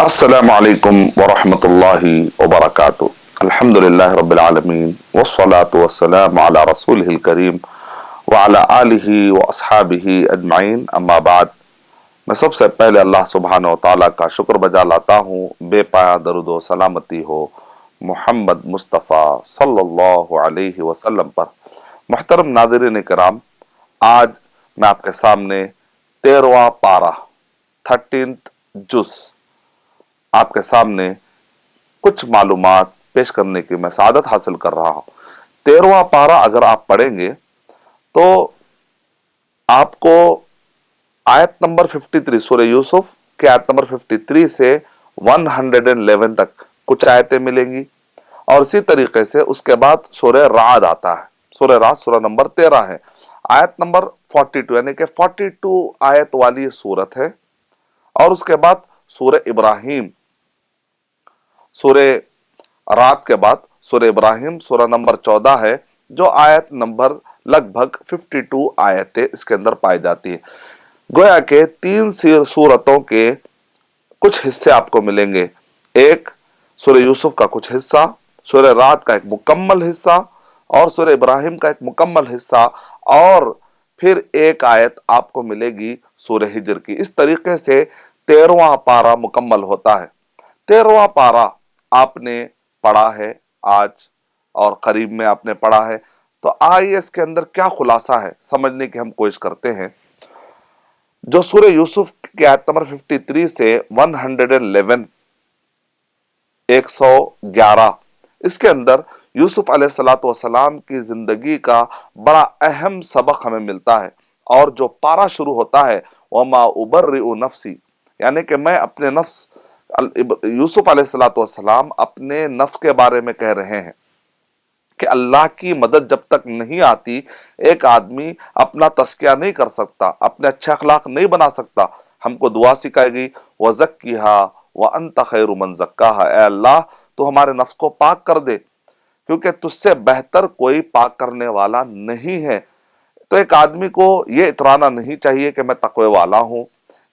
السلام علیکم ورحمۃ اللہ وبرکاتہ۔ الحمد للہ رب العالمین والصلاة والسلام علی رسولہ الکریم وعلی آلہ واصحابہ اجمعین، اما بعد۔ میں سب سے پہلے اللہ سبحانہ و تعالیٰ کا شکر بجا لاتا ہوں، بے پایا درود و سلامتی ہو محمد مصطفیٰ صلی اللہ علیہ وسلم پر۔ محترم ناظرین کرام، آج میں آپ کے سامنے 13واں پارہ 13th جز آپ کے سامنے کچھ معلومات پیش کرنے کی میں سعادت حاصل کر رہا ہوں۔ 13واں پارہ اگر آپ پڑھیں گے تو آپ کو آیت نمبر 53 سورہ یوسف کے آیت نمبر 53 سے 111 تک کچھ آیتیں ملیں گی، اور اسی طریقے سے اس کے بعد سورہ رعد آتا ہے۔ سورہ رعد سورہ نمبر 13 ہے، آیت نمبر 42 یعنی کہ 42 آیت والی سورت ہے، اور اس کے بعد سورہ ابراہیم، سورہ رات کے بعد سورہ ابراہیم سورہ نمبر 14 ہے، جو آیت نمبر لگ بھگ 52 آیتیں اس کے اندر پائی جاتی ہیں۔ گویا کہ 3 سورتوں کے کچھ حصے آپ کو ملیں گے، ایک سورہ یوسف کا کچھ حصہ، سورہ رات کا ایک مکمل حصہ، اور سورہ ابراہیم کا ایک مکمل حصہ، اور پھر ایک آیت آپ کو ملے گی سورہ ہجر کی۔ اس طریقے سے 13واں پارہ مکمل ہوتا ہے۔ 13واں پارہ آپ نے پڑھا ہے آج، اور قریب میں آپ نے پڑھا ہے، تو آئیے اس کے اندر کیا خلاصہ ہے سمجھنے کی ہم کوشش کرتے ہیں۔ جو سورہ یوسف کی آیت نمبر 53 سے 111 111 اس کے اندر یوسف علیہ السلام کی زندگی کا بڑا اہم سبق ہمیں ملتا ہے، اور جو پارہ شروع ہوتا ہے وَمَا أُبَرِّئُ نَفْسِي، یعنی کہ میں اپنے نفس، یوسف علیہ السلام اپنے نفس کے بارے میں کہہ رہے ہیں کہ اللہ کی مدد جب تک نہیں آتی ایک آدمی اپنا تزکیہ نہیں کر سکتا، اپنے اچھے اخلاق نہیں بنا سکتا۔ ہم کو دعا سکھائی گئی وَزَكِّهَا وَأَنْتَ خَيْرُ مَنْ زَكَّاهَا، اے اللہ تو ہمارے نفس کو پاک کر دے، کیونکہ تجھ سے بہتر کوئی پاک کرنے والا نہیں ہے۔ تو ایک آدمی کو یہ اترانا نہیں چاہیے کہ میں تقوی والا ہوں،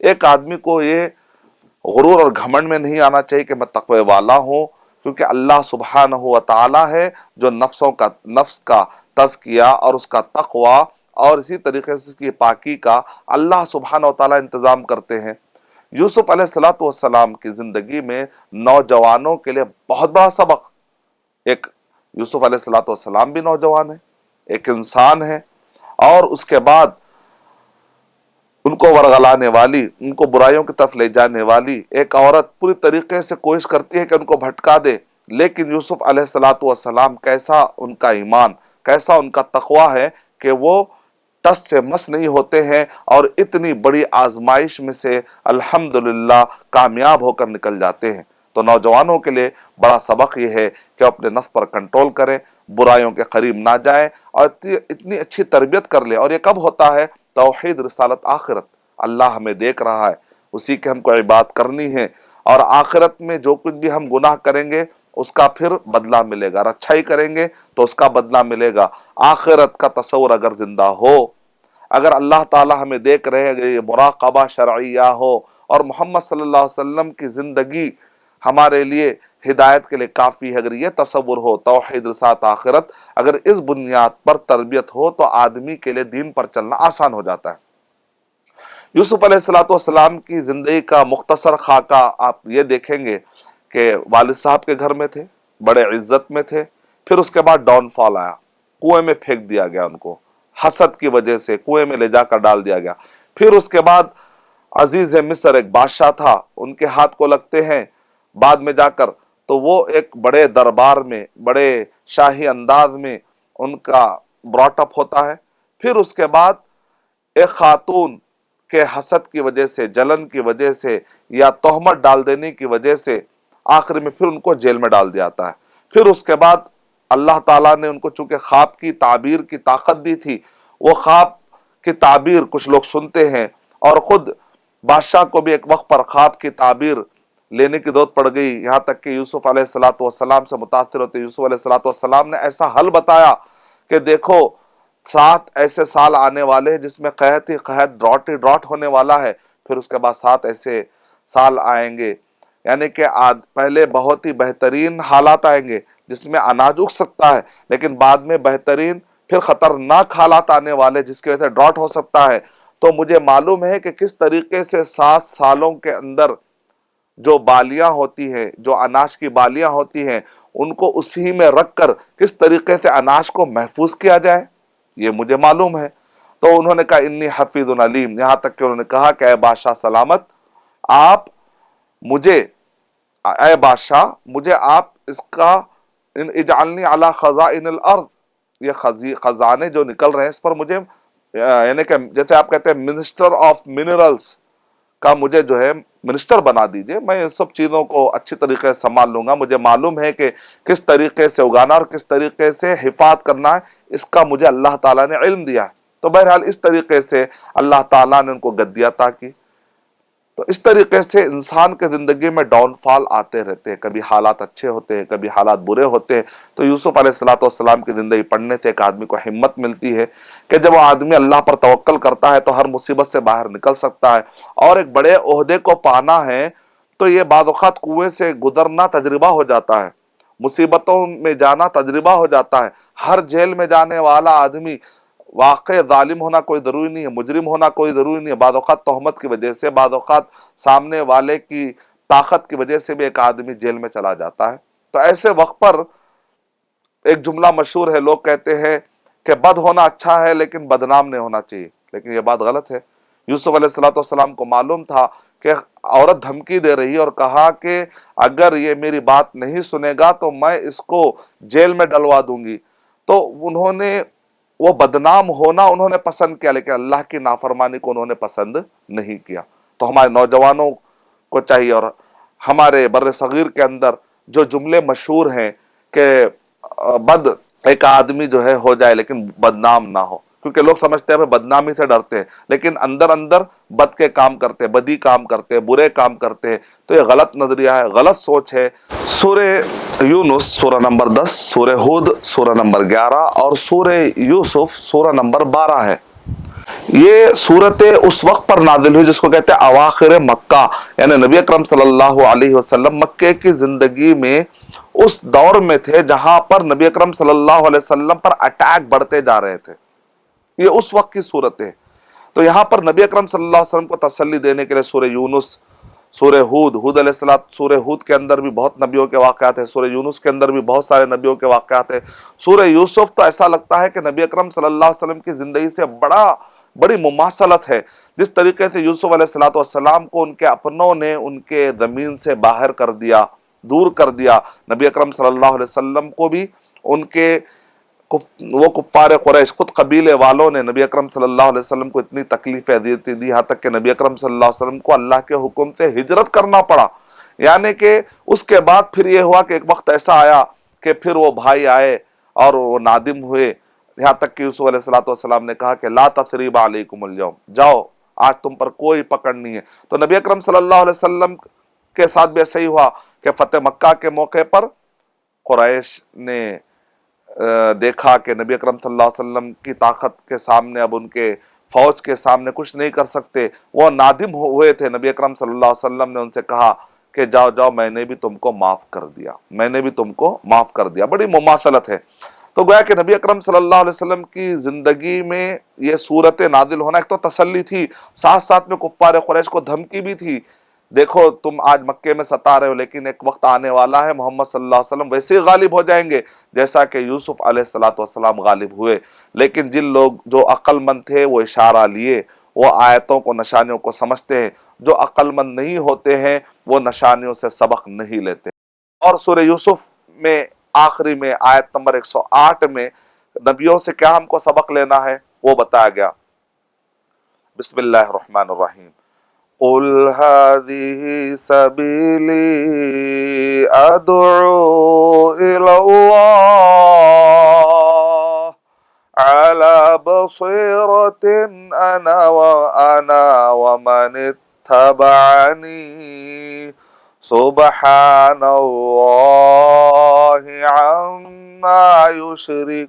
ایک آدمی کو یہ غرور اور گھمنڈ میں نہیں آنا چاہیے کہ میں تقوی والا ہوں، کیونکہ اللہ سبحانہ و تعالی ہے جو نفس کا تزکیہ اور اس کا تقوی اور اسی طریقے سے اس کی پاکی کا اللہ سبحانہ و تعالی انتظام کرتے ہیں۔ یوسف علیہ السلام کی زندگی میں نوجوانوں کے لیے بہت بڑا سبق، ایک یوسف علیہ السلام بھی نوجوان ہے، ایک انسان ہے، اور اس کے بعد ان کو ورغلانے والی، ان کو برائیوں کی طرف لے جانے والی ایک عورت پوری طریقے سے کوشش کرتی ہے کہ ان کو بھٹکا دے، لیکن یوسف علیہ السلام کیسا ان کا ایمان، کیسا ان کا تقوی ہے کہ وہ ٹس سے مس نہیں ہوتے ہیں، اور اتنی بڑی آزمائش میں سے الحمدللہ کامیاب ہو کر نکل جاتے ہیں۔ تو نوجوانوں کے لیے بڑا سبق یہ ہے کہ اپنے نفس پر کنٹرول کریں، برائیوں کے قریب نہ جائیں، اور اتنی اچھی تربیت کر لیں۔ اور یہ کب ہوتا ہے؟ توحید، رسالت، آخرت، اللہ ہمیں دیکھ رہا ہے، اسی کے ہم کو عبادت کرنی ہے، اور آخرت میں جو کچھ بھی ہم گناہ کریں گے اس کا پھر بدلہ ملے گا، اور اچھائی کریں گے تو اس کا بدلہ ملے گا۔ آخرت کا تصور اگر زندہ ہو، اگر اللہ تعالی ہمیں دیکھ رہے ہیں، یہ مراقبہ شرعیہ ہو، اور محمد صلی اللہ علیہ وسلم کی زندگی ہمارے لیے ہدایت کے لیے کافی ہے، اگر یہ تصور ہو توحید، رسالت، آخرت، اگر اس بنیاد پر تربیت ہو تو آدمی کے لیے دین پر چلنا آسان ہو جاتا ہے۔ یوسف علیہ السلام کی زندگی کا مختصر خاکہ آپ یہ دیکھیں گے کہ والد صاحب کے گھر میں تھے، بڑے عزت میں تھے، پھر اس کے بعد ڈاؤن فال آیا، کنویں میں پھینک دیا گیا، ان کو حسد کی وجہ سے کنویں میں لے جا کر ڈال دیا گیا۔ پھر اس کے بعد عزیز مصر ایک بادشاہ تھا، ان کے ہاتھ کو لگتے ہیں، بعد میں جا کر تو وہ ایک بڑے دربار میں بڑے شاہی انداز میں ان کا براٹ اپ ہوتا ہے۔ پھر اس کے بعد ایک خاتون کے حسد کی وجہ سے، جلن کی وجہ سے، یا تہمت ڈال دینے کی وجہ سے آخر میں پھر ان کو جیل میں ڈال دیا جاتا ہے۔ پھر اس کے بعد اللہ تعالیٰ نے ان کو چونکہ خواب کی تعبیر کی طاقت دی تھی، وہ خواب کی تعبیر کچھ لوگ سنتے ہیں، اور خود بادشاہ کو بھی ایک وقت پر خواب کی تعبیر لینے کی ضرورت پڑ گئی، یہاں تک کہ یوسف علیہ السلام سے متاثر ہوتے یوسف علیہ السلام نے ایسا حل بتایا کہ دیکھو 7 ایسے سال آنے والے ہیں جس میں قحط ہی قحط، ڈراٹ ہی ڈراٹ ہونے والا ہے، پھر اس کے بعد 7 ایسے سال آئیں گے یعنی کہ پہلے بہت ہی بہترین حالات آئیں گے جس میں اناج اگ سکتا ہے، لیکن بعد میں بہترین پھر خطرناک حالات آنے والے جس کی وجہ سے ڈراٹ ہو سکتا ہے۔ تو مجھے معلوم ہے کہ کس طریقے سے 7 سالوں کے اندر جو بالیاں ہوتی ہیں، جو اناج کی بالیاں ہوتی ہیں، ان کو اسی میں رکھ کر کس طریقے سے اناج کو محفوظ کیا جائے، یہ مجھے معلوم ہے۔ تو انہوں نے کہا انی حفیظ علیم، یہاں تک کہ انہوں نے کہا کہ اے بادشاہ سلامت، آپ مجھے، اے بادشاہ مجھے آپ اس کا اجعلنی علی خزائن الارض، یہ خزانے جو نکل رہے ہیں اس پر مجھے، یعنی کہ جیسے آپ کہتے ہیں منسٹر آف منرلز کا مجھے جو ہے منسٹر بنا دیجئے، میں ان سب چیزوں کو اچھی طریقے سے سنبھال لوں گا، مجھے معلوم ہے کہ کس طریقے سے اگانا اور کس طریقے سے حفاظت کرنا ہے، اس کا مجھے اللہ تعالیٰ نے علم دیا ہے۔ تو بہرحال اس طریقے سے اللہ تعالیٰ نے ان کو گدی عطا کی۔ تو اس طریقے سے انسان کے زندگی میں ڈاؤن فال آتے رہتے ہیں، کبھی حالات اچھے ہوتے ہیں، کبھی حالات برے ہوتے ہیں۔ تو یوسف علیہ السلام کی زندگی پڑھنے سے ایک آدمی کو ہمت ملتی ہے کہ جب وہ آدمی اللہ پر توکل کرتا ہے تو ہر مصیبت سے باہر نکل سکتا ہے، اور ایک بڑے عہدے کو پانا ہے تو یہ بعض اوقات کنویں سے گزرنا تجربہ ہو جاتا ہے، مصیبتوں میں جانا تجربہ ہو جاتا ہے۔ ہر جیل میں جانے والا آدمی واقع ظالم ہونا کوئی ضروری نہیں ہے، مجرم ہونا کوئی ضروری نہیں ہے، بعض اوقات تہمت کی وجہ سے، بعض اوقات سامنے والے کی طاقت کی وجہ سے بھی ایک آدمی جیل میں چلا جاتا ہے۔ تو ایسے وقت پر ایک جملہ مشہور ہے، لوگ کہتے ہیں کہ بد ہونا اچھا ہے لیکن بدنام نہیں ہونا چاہیے، لیکن یہ بات غلط ہے۔ یوسف علیہ السلام کو معلوم تھا کہ عورت دھمکی دے رہی ہے اور کہا کہ اگر یہ میری بات نہیں سنے گا تو میں اس کو جیل میں ڈلوا دوں گی۔ تو انہوں نے وہ بدنام ہونا انہوں نے پسند کیا، لیکن اللہ کی نافرمانی کو انہوں نے پسند نہیں کیا۔ تو ہمارے نوجوانوں کو چاہیے، اور ہمارے بر صغیر کے اندر جو جملے مشہور ہیں کہ بد ایک آدمی جو ہے ہو جائے لیکن بدنام نہ ہو، کیونکہ لوگ سمجھتے ہیں بدنامی سے ڈرتے ہیں، لیکن اندر اندر بد کے کام کرتے ہیں، بدی کام کرتے ہیں، برے کام کرتے ہیں۔ تو یہ غلط نظریہ ہے، غلط سوچ ہے۔ سورہ یونس سورہ نمبر 10، سورہ ہود سورہ نمبر 11 اور سورہ یوسف سورہ نمبر 12 ہے۔ یہ صورتیں اس وقت پر نازل ہوئی جس کو کہتے ہیں اواخر مکہ، یعنی نبی اکرم صلی اللہ علیہ وسلم مکے کی زندگی میں اس دور میں تھے جہاں پر نبی اکرم صلی اللہ علیہ وسلم پر اٹیک بڑھتے جا رہے تھے، یہ اس وقت کی صورتیں۔ تو یہاں پر نبی اکرم صلی اللہ علیہ وسلم کو تسلی دینے کے لیے سورہ یونس، سورہ ہود علیہ السلام، سورہ ہود کے اندر بھی بہت نبیوں کے واقعات ہیں، سورہ یونس کے اندر بھی بہت سارے نبیوں کے واقعات ہیں، سورہ یوسف تو ایسا لگتا ہے کہ نبی اکرم صلی اللہ علیہ وسلم کی زندگی سے بڑی مماثلت ہے۔ جس طریقے سے یوسف علیہ السلام کو ان کے اپنوں نے ان کے زمین سے باہر کر دیا، دور کر دیا، نبی اکرم صلی اللہ علیہ وسلم کو بھی ان کے وہ کفار قریش، خود قبیلے والوں نے نبی اکرم صلی اللہ علیہ وسلم کو اتنی تکلیفیں دی، یہاں تک کہ نبی اکرم صلی اللہ علیہ وسلم کو اللہ کے حکم سے ہجرت کرنا پڑا۔ یعنی کہ اس کے بعد پھر یہ ہوا کہ ایک وقت ایسا آیا کہ پھر وہ بھائی آئے اور وہ نادم ہوئے، یہاں تک کہ یوسف علیہ السلام نے کہا کہ لا تثریب علیکم اليوم، جاؤ آج تم پر کوئی پکڑ نہیں ہے۔ تو نبی اکرم صلی اللہ علیہ وسلم کے ساتھ بھی ایسا ہی ہوا کہ فتح مکہ کے موقع پر قریش نے دیکھا کہ نبی اکرم صلی اللہ علیہ وسلم کی طاقت کے سامنے اب ان کے فوج کے سامنے کچھ نہیں کر سکتے، وہ نادم ہوئے تھے۔ نبی اکرم صلی اللہ علیہ وسلم نے ان سے کہا کہ جاؤ جاؤ میں نے بھی تم کو معاف کر دیا، میں نے بھی تم کو معاف کر دیا۔ بڑی مماثلت ہے۔ تو گویا کہ نبی اکرم صلی اللہ علیہ وسلم کی زندگی میں یہ صورت نازل ہونا ایک تو تسلی تھی، ساتھ ساتھ میں کفار قریش کو دھمکی بھی تھی، دیکھو تم آج مکے میں ستا رہے ہو لیکن ایک وقت آنے والا ہے محمد صلی اللہ علیہ وسلم ویسے ہی غالب ہو جائیں گے جیسا کہ یوسف علیہ السلام غالب ہوئے۔ لیکن جن لوگ جو عقل مند تھے وہ اشارہ لیے، وہ آیتوں کو، نشانیوں کو سمجھتے ہیں، جو عقل مند نہیں ہوتے ہیں وہ نشانیوں سے سبق نہیں لیتے۔ اور سورہ یوسف میں آخری میں آیت نمبر 108 میں نبیوں سے کیا ہم کو سبق لینا ہے وہ بتایا گیا۔ بسم اللہ الرحمن الرحیم، قل هذه سبیلی ادعو الی اللہ على بصیرة انا ومن اتبعنی سبحان اللہ عما یشرکون،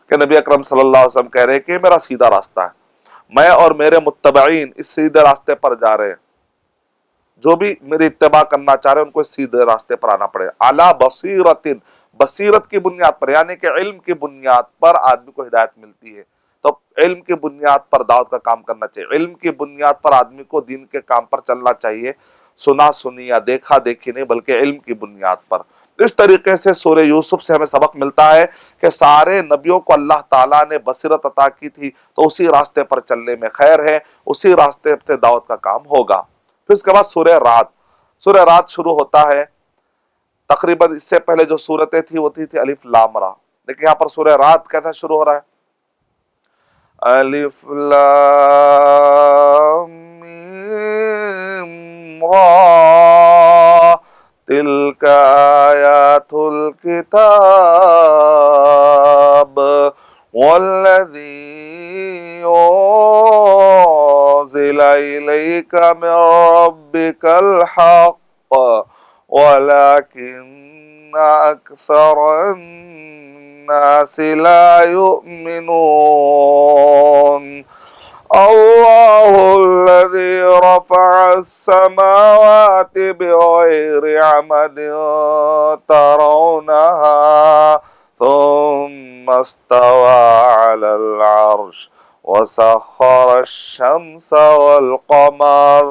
کہ نبی اکرم صلی اللہ علیہ وسلم کہہ رہے ہیں کہ میرا سیدھا راستہ ہے، میں اور میرے متبعین اس سیدھے راستے پر جا رہے ہیں، جو بھی میری اتباع کرنا چاہ رہے ہیں ان کو سیدھے راستے پر آنا پڑے. اعلیٰ بصیرتن، بصیرت کی بنیاد پر، یعنی کہ علم کی بنیاد پر آدمی کو ہدایت ملتی ہے. تو علم کی بنیاد پر دعوت کا کام کرنا چاہیے، علم کی بنیاد پر آدمی کو دین کے کام پر چلنا چاہیے، سنا سنی یا دیکھا دیکھی نہیں بلکہ علم کی بنیاد پر. اس طریقے سے سورہ یوسف سے ہمیں سبق ملتا ہے کہ سارے نبیوں کو اللہ تعالیٰ نے بصیرت عطا کی تھی، تو اسی راستے پر چلنے میں خیر ہے، اسی راستے پہ دعوت کا کام ہوگا. پھر اس کے بعد سورہ رعد. سورہ رعد شروع ہوتا ہے، تقریباً اس سے پہلے جو سورتیں تھی وہ تھی الف لام را، لیکن یہاں پر سورہ رعد کیسا شروع ہو رہا ہے؟ الف لام میم را تلک آیات الکتاب والذی انزل الیک من ربک الحق ولكن اکثر الناس لا يؤمنون. الله الذي رفع السماوات بغير عمد ترونها ثم استوى على العرش وسخر الشمس والقمر.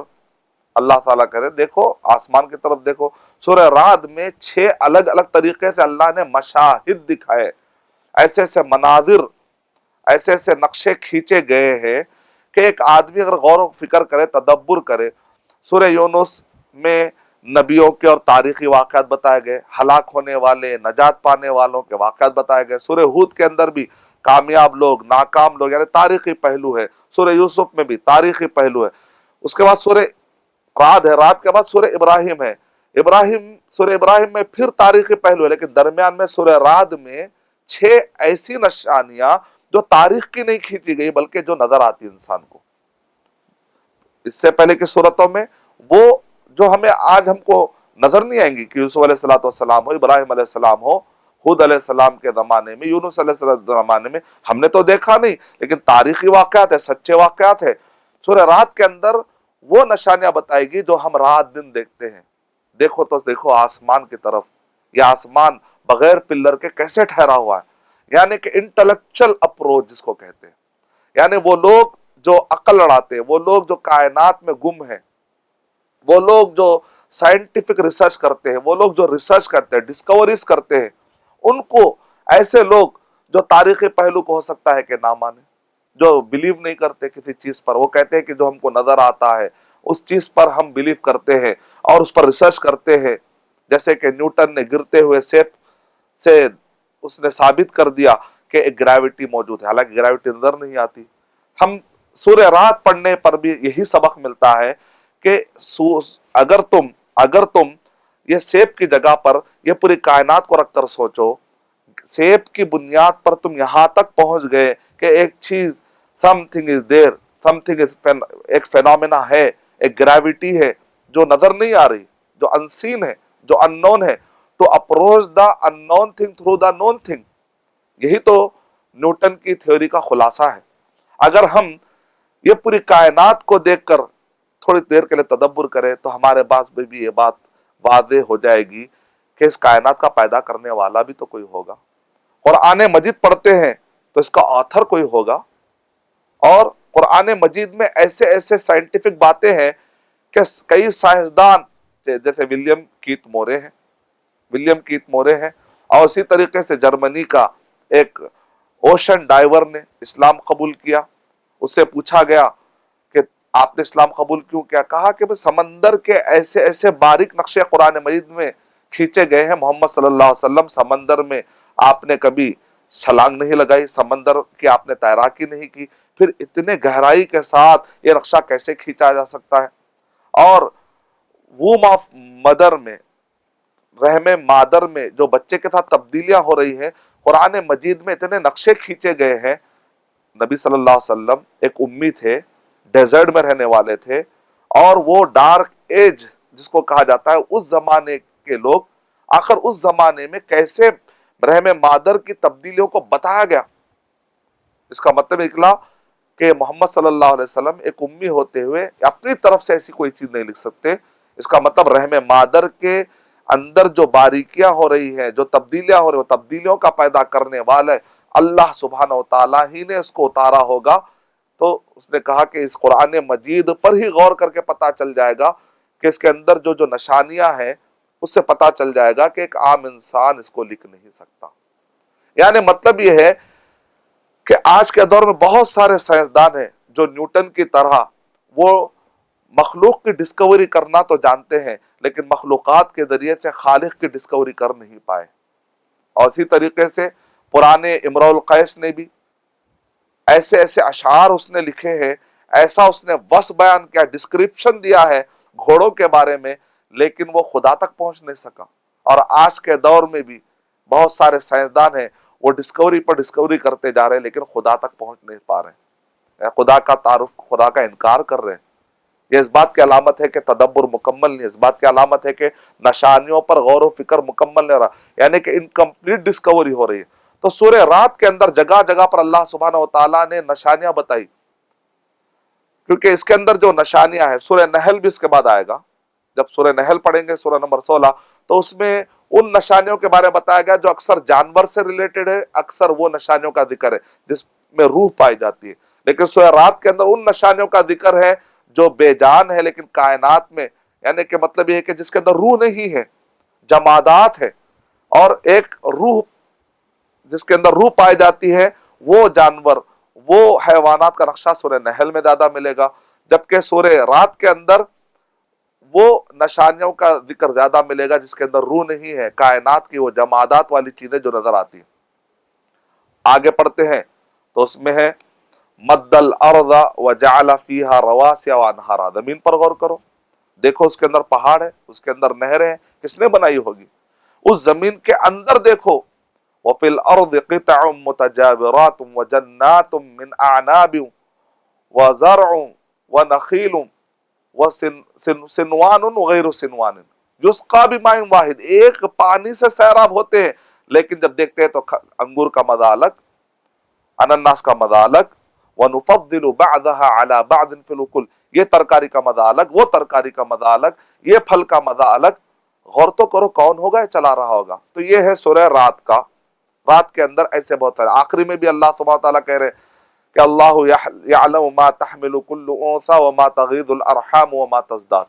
اللہ تعالیٰ کرے دیکھو آسمان کی طرف دیکھو. سورہ رعد میں 6 الگ الگ طریقے سے اللہ نے مشاہد دکھائے، ایسے ایسے مناظر، ایسے ایسے نقشے کھینچے گئے ہیں کہ ایک آدمی اگر غور و فکر کرے، تدبر کرے. سورہ یونس میں نبیوں کے اور تاریخی واقعات بتائے گئے، ہلاک ہونے والے، نجات پانے والوں کے واقعات بتائے گئے. سورہ ہود کے اندر بھی کامیاب لوگ، ناکام لوگ، یعنی تاریخی پہلو ہے. سورہ یوسف میں بھی تاریخی پہلو ہے. اس کے بعد سورہ رعد ہے، رعد کے بعد سورہ ابراہیم ہے. سورہ ابراہیم میں پھر تاریخی پہلو ہے، لیکن درمیان میں سورہ رعد میں 6 ایسی نشانیاں جو تاریخ کی نہیں کھینچی گئی بلکہ جو نظر آتی انسان کو. اس سے پہلے کی صورتوں میں وہ جو ہمیں آج ہم کو نظر نہیں آئیں گی کہ یوسف علیہ السلام ہو، ابراہیم علیہ السلام ہو، ہود علیہ السلام کے زمانے میں، یونس علیہ السلام کے زمانے میں ہم نے تو دیکھا نہیں، لیکن تاریخی واقعات ہے، سچے واقعات ہے. سورہ رعد کے اندر وہ نشانیاں بتائے گی جو ہم رات دن دیکھتے ہیں. دیکھو تو دیکھو آسمان کی طرف، یہ آسمان بغیر پلر کے کیسے ٹھہرا ہوا ہے. یعنی کہ انٹلیکچل اپروچ جس کو کہتے ہیں، یعنی وہ لوگ جو عقل لڑاتے ہیں، وہ لوگ جو کائنات میں گم ہیں، وہ لوگ جو سائنٹیفک ریسرچ کرتے ہیں، وہ لوگ جو ریسرچ کرتے ہیں، ڈسکوریز کرتے ہیں، ان کو ایسے لوگ جو تاریخی پہلو کو ہو سکتا ہے کہ نہ مانے، جو بلیو نہیں کرتے کسی چیز پر، وہ کہتے ہیں کہ جو ہم کو نظر آتا ہے اس چیز پر ہم بلیو کرتے ہیں اور اس پر ریسرچ کرتے ہیں. جیسے کہ نیوٹن نے گرتے ہوئے سیب سے اس نے ثابت کر دیا کہ ایک گریوٹی موجود ہے، حالانکہ گریوٹی نظر نہیں آتی. ہم سورہ رات پڑھنے پر بھی یہی سبق ملتا ہے کہ اگر تم یہ سیب کی جگہ پر یہ پوری کائنات کو رکھ کر سوچو، سیب کی بنیاد پر تم یہاں تک پہنچ گئے کہ ایک چیز some thing is there, some thing is, ایک فینومینا ہے، ایک گریوٹی ہے جو نظر نہیں آ رہی، جو انسین ہے، جو ان نون ہے. To approach the unknown thing through the known thing, یہی تو نیوٹن کی تھیوری کا خلاصہ ہے. اگر ہم یہ پوری کائنات کو دیکھ کر تھوڑی دیر کے لیے تدبر کریں تو ہمارے پاس بھی یہ بات واضح ہو جائے گی کہ اس کائنات کا پیدا کرنے والا بھی تو کوئی ہوگا. قرآن مجید پڑھتے ہیں تو اس کا آتھر کوئی ہوگا. اور قرآن مجید میں ایسے ایسے سائنٹیفک باتیں ہیں کہ کئی سائنسدان جیسے ولیم کیت مورے ہیں، اور اسی طریقے سے جرمنی کا ایک اوشن ڈائیور نے اسلام قبول کیا. اس سے پوچھا گیا کہ آپ نے اسلام قبول کیوں کیا؟ کہا کہ سمندر کے ایسے ایسے باریک نقشے قرآن مجید میں کھینچے گئے ہیں، محمد صلی اللہ علیہ وسلم سمندر میں آپ نے کبھی چھلانگ نہیں لگائی، سمندر کی آپ نے تیراکی نہیں کی، پھر اتنے گہرائی کے ساتھ یہ نقشہ کیسے کھینچا جا سکتا ہے؟ اور ووم آف مدر میں، رحم مادر میں جو بچے کے ساتھ تبدیلیاں ہو رہی ہیں، قرآن مجید میں اتنے نقشے کھینچے گئے ہیں. نبی صلی اللہ علیہ وسلم ایک امی تھے، ڈیزرٹ میں رہنے والے تھے، اور وہ ڈارک ایج جس کو کہا جاتا ہے اس زمانے کے لوگ، آخر اس زمانے میں کیسے رحم مادر کی تبدیلیوں کو بتایا گیا. اس کا مطلب نکلا کہ محمد صلی اللہ علیہ وسلم ایک امی ہوتے ہوئے اپنی طرف سے ایسی کوئی چیز نہیں لکھ سکتے. اس کا مطلب رحم مادر کے اندر جو باریکیاں ہو رہی ہیں، جو تبدیلیاں ہو رہی ہیں، وہ تبدیلیوں کا پیدا کرنے والے اللہ سبحانہ و تعالیٰ ہی نے اس کو اتارا ہوگا۔ تو اس نے کہا کہ اس قرآن مجید پر ہی غور کر کے پتا چل جائے گا کہ اس کے اندر جو نشانیاں ہیں، اس سے پتا چل جائے گا کہ ایک عام انسان اس کو لکھ نہیں سکتا۔ یعنی مطلب یہ ہے کہ آج کے دور میں بہت سارے سائنسدان ہیں جو نیوٹن کی طرح وہ مخلوق کی ڈسکوری کرنا تو جانتے ہیں، لیکن مخلوقات کے ذریعے سے خالق کی ڈسکوری کر نہیں پائے۔ اور اسی طریقے سے پرانے امرؤ القیس نے بھی ایسے ایسے اشعار اس نے لکھے ہیں، ایسا اس نے وصف بیان کیا، ڈسکرپشن دیا ہے گھوڑوں کے بارے میں، لیکن وہ خدا تک پہنچ نہیں سکا۔ اور آج کے دور میں بھی بہت سارے سائنسدان ہیں، وہ ڈسکوری پر ڈسکوری کرتے جا رہے ہیں، لیکن خدا تک پہنچ نہیں پا رہے ہیں، خدا کا تعارف، خدا کا انکار کر رہے ہیں۔ یہ اس بات کی علامت ہے کہ تدبر مکمل نہیں، اس بات کی علامت ہے کہ نشانیوں پر غور و فکر مکمل نہیں رہا، یعنی کہ انکمپلیٹ ڈسکوری ہو رہی ہے۔ تو سورہ رات کے اندر جگہ جگہ پر اللہ سبحانہ و تعالیٰ نے نشانیاں بتائی، کیونکہ اس کے اندر جو نشانیاں ہیں، سورہ نحل بھی اس کے بعد آئے گا، جب سورہ نحل پڑھیں گے سورہ نمبر 16، تو اس میں ان نشانیوں کے بارے میں بتایا گیا جو اکثر جانور سے ریلیٹڈ ہے، اکثر وہ نشانیوں کا ذکر ہے جس میں روح پائی جاتی ہے، لیکن سورہ رات کے اندر ان نشانیوں کا ذکر ہے جو بے جان ہے لیکن کائنات میں، یعنی کہ مطلب یہ ہے کہ جس کے اندر روح نہیں ہے، جمادات ہے، اور ایک روح جس کے اندر روح پائی جاتی ہے، وہ جانور، وہ حیوانات کا نقشہ سورہ نحل میں زیادہ ملے گا، جبکہ سورہ رات کے اندر وہ نشانیوں کا ذکر زیادہ ملے گا جس کے اندر روح نہیں ہے، کائنات کی وہ جمادات والی چیزیں جو نظر آتی ہیں۔ آگے پڑھتے ہیں تو اس میں ہے مد الارض وجعل فیہا رواسیا وانہارا، زمین پر غور کرو، دیکھو اس کے اندر پہاڑ ہے، اس کے اندر نہریں ہیں، کس نے بنائی ہوگی؟ اس زمین کے اندر دیکھو، وفی الارض قطع متجاورات وجنات من اعناب وزرع ونخیل وسنوان غیر سنوان یسقا بماء واحد، ایک پانی سے سیراب ہوتے ہیں، لیکن جب دیکھتے ہیں تو انگور کا مزہ الگ، انناس کا مزہ الگ، وَنُفَضِّلُ بَعْضَهَا عَلَى بَعْضٍ فِي الْأُكُلِ، یہ ترکاری کا مزہ الگ، وہ ترکاری کا مزہ الگ، یہ پھل کا مزہ الگ۔ غور تو کرو کون ہوگا یہ چلا رہا ہوگا۔ تو یہ ہے سورہ رات کا، رات کے اندر ایسے بہت سارے، آخری میں بھی اللہ سبحانہ تعالیٰ کہہ رہے کہ اللہ یعلم ما تحمل کل انثی وما تغیض الارحام وما تزداد،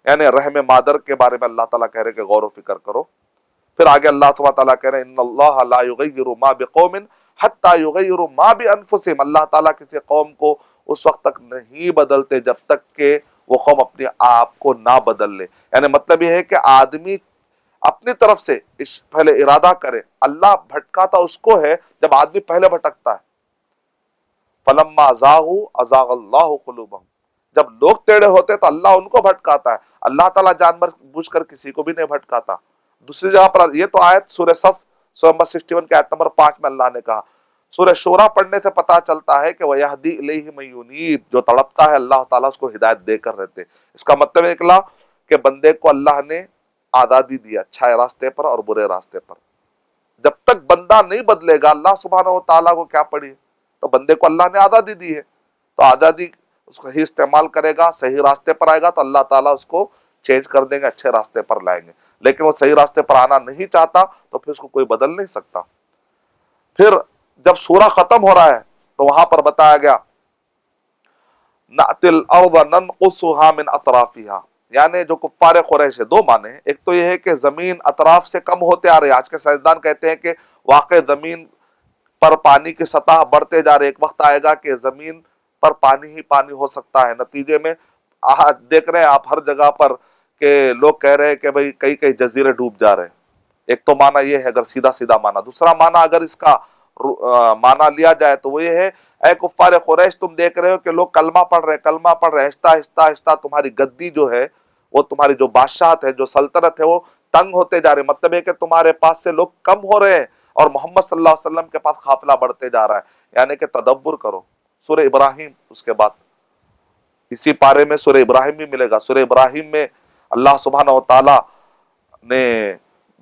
یعنی رحم مادر کے بارے میں اللہ تعالیٰ کہہ رہے کہ غور و فکر کرو۔ پھر آگے اللہ سبحانہ تعالیٰ کہہ رہے ہیں ان اللہ لا یغیر ما بقوم حتی یغیروا ما بانفسہم، اللہ تعالیٰ کسی قوم کو اس وقت تک نہیں بدلتے جب تک کہ وہ قوم اپنے آپ کو نہ بدل لے۔ یعنی مطلب یہ ہے کہ آدمی اپنی طرف سے پہلے ارادہ کرے، اللہ بھٹکاتا اس کو ہے جب آدمی پہلے بھٹکتا ہے۔ فلما زاغوا ازاغ اللہ قلوبہم، جب لوگ ٹیڑے ہوتے تو اللہ ان کو بھٹکاتا ہے، اللہ تعالیٰ جان بوجھ کر کسی کو بھی نہیں بھٹکاتا۔ دوسری جگہ پر یہ تو آیت سورہ صف سورہ نمبر 61 کے آیت نمبر 5 میں اللہ نے کہا۔ سورہ شورى پڑھنے سے پتا چلتا ہے کہ وَيَهْدِي إِلَيْهِ مَن يُنِيبُ، جو تڑپتا ہے اللہ تعالیٰ اس کو ہدایت دے کر رہتے۔ اس کا مطلب نکلا کہ بندے کو اللہ نے آزادی دی اچھے راستے پر اور برے راستے پر۔ جب تک بندہ نہیں بدلے گا، اللہ سبحانہ و تعالیٰ کو کیا پڑی، تو بندے کو اللہ نے آزادی دی ہے، تو آزادی اس کو ہی استعمال کرے گا، صحیح راستے پر آئے گا تو اللہ تعالیٰ اس کو چینج کر دیں گے، اچھے راستے پر لائیں گے۔ لیکن وہ صحیح راستے پر آنا نہیں چاہتا تو پھر اس کو کوئی بدل نہیں سکتا۔ پھر جب سورہ ختم ہو رہا ہے تو وہاں پر بتایا گیا نَأْتِي الْأَرْضَ نَنْقُصُهَا مِنْ أَطْرَافِهَا، یعنی جو کفار قریش ہے، دو معنی ہیں، ایک تو یہ ہے کہ زمین اطراف سے کم ہوتے آ رہے، آج کے سائنسدان کہتے ہیں کہ واقع زمین پر پانی کی سطح بڑھتے جا رہے، ایک وقت آئے گا کہ زمین پر پانی ہی پانی ہو سکتا ہے۔ نتیجے میں دیکھ رہے ہیں آپ ہر جگہ پر کہ لوگ کہہ رہے ہیں کہ بھئی کئی کئی جزیرے ڈوب جا رہے ہیں۔ ایک تو معنی یہ ہے اگر سیدھا سیدھا معنی، دوسرا معنی اگر اس کا معنی لیا جائے تو وہ یہ ہے اے کفار قریش، تم دیکھ رہے ہو کہ لوگ کلمہ پڑھ رہے آہستہ آہستہ آہستہ تمہاری گدی جو ہے، وہ تمہاری جو بادشاہت ہے، جو سلطنت ہے، وہ تنگ ہوتے جا رہے، مطلب ہے کہ تمہارے پاس سے لوگ کم ہو رہے ہیں اور محمد صلی اللہ علیہ وسلم کے پاس قافلہ بڑھتے جا رہا ہے۔ یعنی کہ تدبر کرو۔ سورہ ابراہیم اس کے بعد اسی پارے میں سورہ ابراہیم بھی ملے گا۔ سورہ ابراہیم میں اللہ سبحانہ و تعالی نے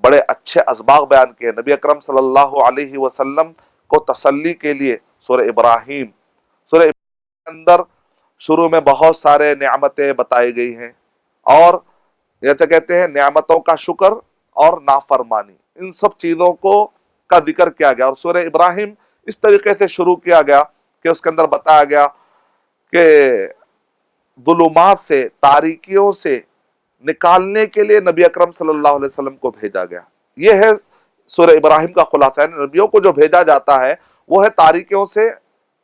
بڑے اچھے اسباق بیان کیے، نبی اکرم صلی اللہ علیہ وسلم کو تسلی کے لیے سورہ ابراہیم کے اندر شروع میں بہت سارے نعمتیں بتائی گئی ہیں، اور جیسے کہتے ہیں نعمتوں کا شکر اور نافرمانی، ان سب چیزوں کو کا ذکر کیا گیا، اور سورہ ابراہیم اس طریقے سے شروع کیا گیا کہ اس کے اندر بتایا گیا کہ ظلمات سے، تاریکیوں سے نکالنے کے لیے نبی اکرم صلی اللہ علیہ وسلم کو بھیجا گیا۔ یہ ہے سورہ ابراہیم کا خلاصہ، ہے نبیوں کو جو بھیجا جاتا ہے وہ ہے تاریکیوں سے،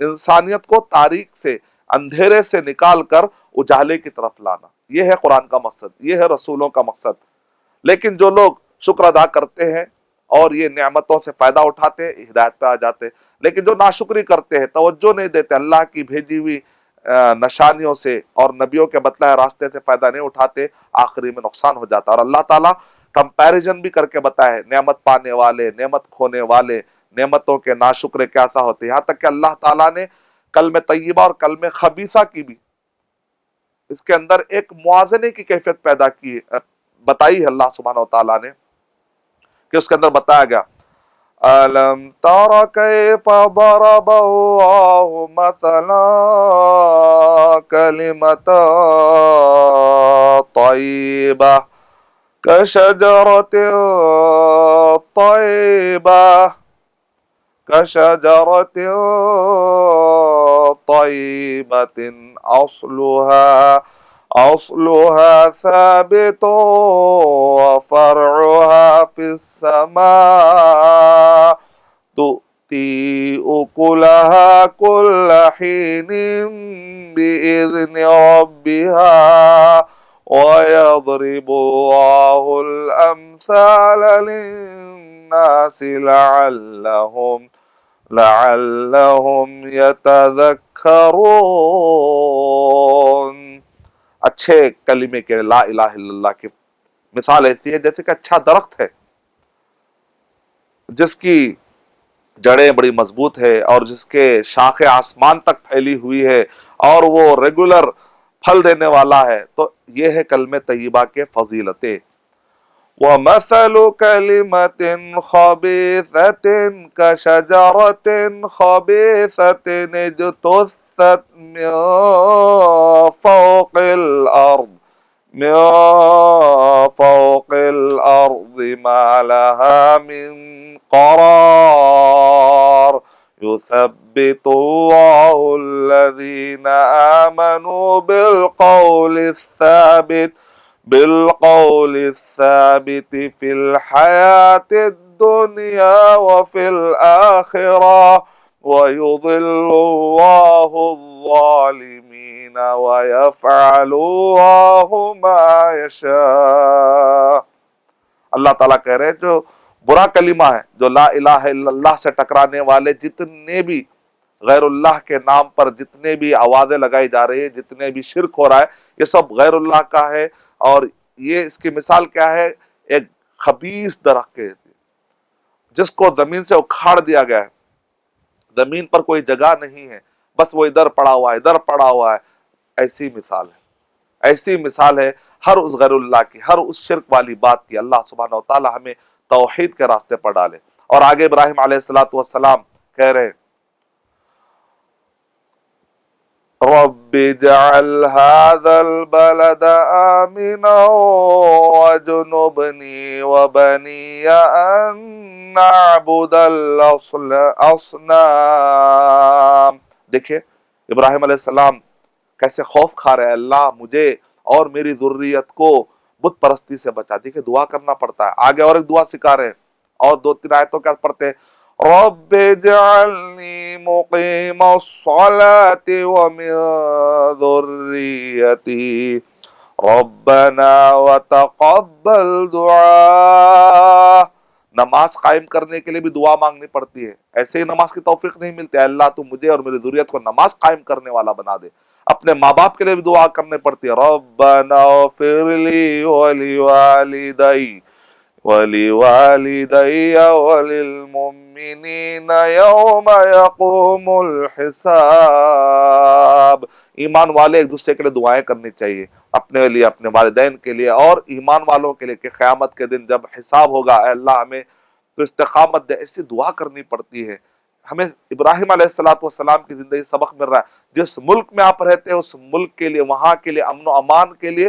انسانیت کو تاریک سے، اندھیرے سے نکال کر اجالے کی طرف لانا۔ یہ ہے قرآن کا مقصد، یہ ہے رسولوں کا مقصد۔ لیکن جو لوگ شکر ادا کرتے ہیں اور یہ نعمتوں سے فائدہ اٹھاتے ہیں، ہدایت پہ آ جاتے ہیں، لیکن جو ناشکری کرتے ہیں، توجہ نہیں دیتے اللہ کی بھیجی ہوئی نشانیوں سے اور نبیوں کے بتلائے راستے سے فائدہ نہیں اٹھاتے، آخری میں نقصان ہو جاتا ہے۔ اور اللہ تعالیٰ کمپیریزن بھی کر کے بتائے، نعمت پانے والے، نعمت کھونے والے، نعمتوں کے ناشکرے کیسا ہوتے ہیں، یہاں تک کہ اللہ تعالیٰ نے کلمہ طیبہ اور کلمہ خبیثہ کی بھی اس کے اندر ایک موازنے کی کیفیت پیدا کی بتائی ہے اللہ سبحانہ وتعالیٰ نے، کہ اس کے اندر بتایا گیا أَلَمْ تَرَ كَيْفَ ضَرَبَ اللَّهُ مَثَلًا كَلِمَةً طَيِّبَةً كَشَجَرَةٍ طَيِّبَةٍ كَشَجَرَةٍ طَيِّبَةٍ أصلها ثابت وفرعها في السماء تؤتي أكلها كل حين بإذن ربها ويضرب الله الأمثال للناس لعلهم يتذكرون۔ اچھے کلمے کے لا الہ الا اللہ کی مثال ایسی ہے جیسے کہ اچھا درخت ہے جس کی جڑیں بڑی مضبوط ہے اور جس کے شاخیں آسمان تک پھیلی ہوئی ہے اور وہ ریگولر پھل دینے والا ہے۔ تو یہ ہے کلمہ طیبہ کے فضیلتیں۔ وَمَثَلُ كَلِمَةٍ خَبِيثَةٍ كَشَجَرَةٍ خَبِيثَةٍ اجْتُثَّتْ مِنْ فوق الأرض ما لها من قرار يثبت الله الذين آمنوا بالقول الثابت في الحياة الدنيا وفي الآخرة ويضل الله الظالمين ويفعل الله ما يشاء۔ اللہ تعالیٰ کہہ رہے ہیں جو برا کلمہ ہے، جو لا الہ الا اللہ سے ٹکرانے والے جتنے بھی غیر اللہ کے نام پر جتنے بھی آوازیں لگائی جا رہی ہیں، جتنے بھی شرک ہو رہا ہے، یہ سب غیر اللہ کا ہے۔ اور یہ اس کی مثال کیا ہے؟ ایک خبیث درخت کے جس کو زمین سے اکھاڑ دیا گیا ہے، زمین پر کوئی جگہ نہیں ہے، بس وہ ادھر پڑا ہوا ہے، ادھر پڑا ہوا ہے۔ ایسی مثال ہے، ایسی مثال ہے ہر اس غیر اللہ کی، ہر اس شرک والی بات کی۔ اللہ سبحانہ وتعالی ہمیں توحید کے راستے پر ڈالے۔ اور آگے ابراہیم علیہ السلام کہہ رہے رب اجعل هذا البلد آمنا واجنبني وبني أن نعبد الأصنام۔ دیکھیں ابراہیم علیہ السلام کیسے خوف کھا رہے ہیں، اللہ مجھے اور میری ذریت کو بت پرستی سے بچا۔ دیکھیں دعا کرنا پڑتا ہے۔ آگے اور ایک دعا سکھا رہے ہیں، اور 2-3 آیتوں کیا پڑھتے ہیں؟ رب اجعلنی مقیم الصلاة ومن ذریتی ربنا وتقبل دعا۔ نماز قائم کرنے کے لیے بھی دعا مانگنی پڑتی ہے، ایسے ہی نماز کی توفیق نہیں ملتی ہے۔ اللہ تو مجھے اور میری ذریت کو نماز قائم کرنے والا بنا دے۔ اپنے ماں باپ کے لیے بھی دعا کرنی پڑتی ہے، ربنا اغفر لی وَلِوَالِدَيَّ وَلِلْمُؤْمِنِينَ يَوْمَ يَقُومُ الْحِسَابِ۔ ایمان والے ایک دوسرے کے لیے دعائیں کرنی چاہیے، اپنے لیے، اپنے والدین کے لیے اور ایمان والوں کے لیے، کہ قیامت کے دن جب حساب ہوگا، اے اللہ ہمیں تو استقامت دے۔ ایسی دعا کرنی پڑتی ہے۔ ہمیں ابراہیم علیہ السلام کی زندگی سبق مل رہا ہے۔ جس ملک میں آپ رہتے ہیں اس ملک کے لیے، وہاں کے لیے امن و امان کے لیے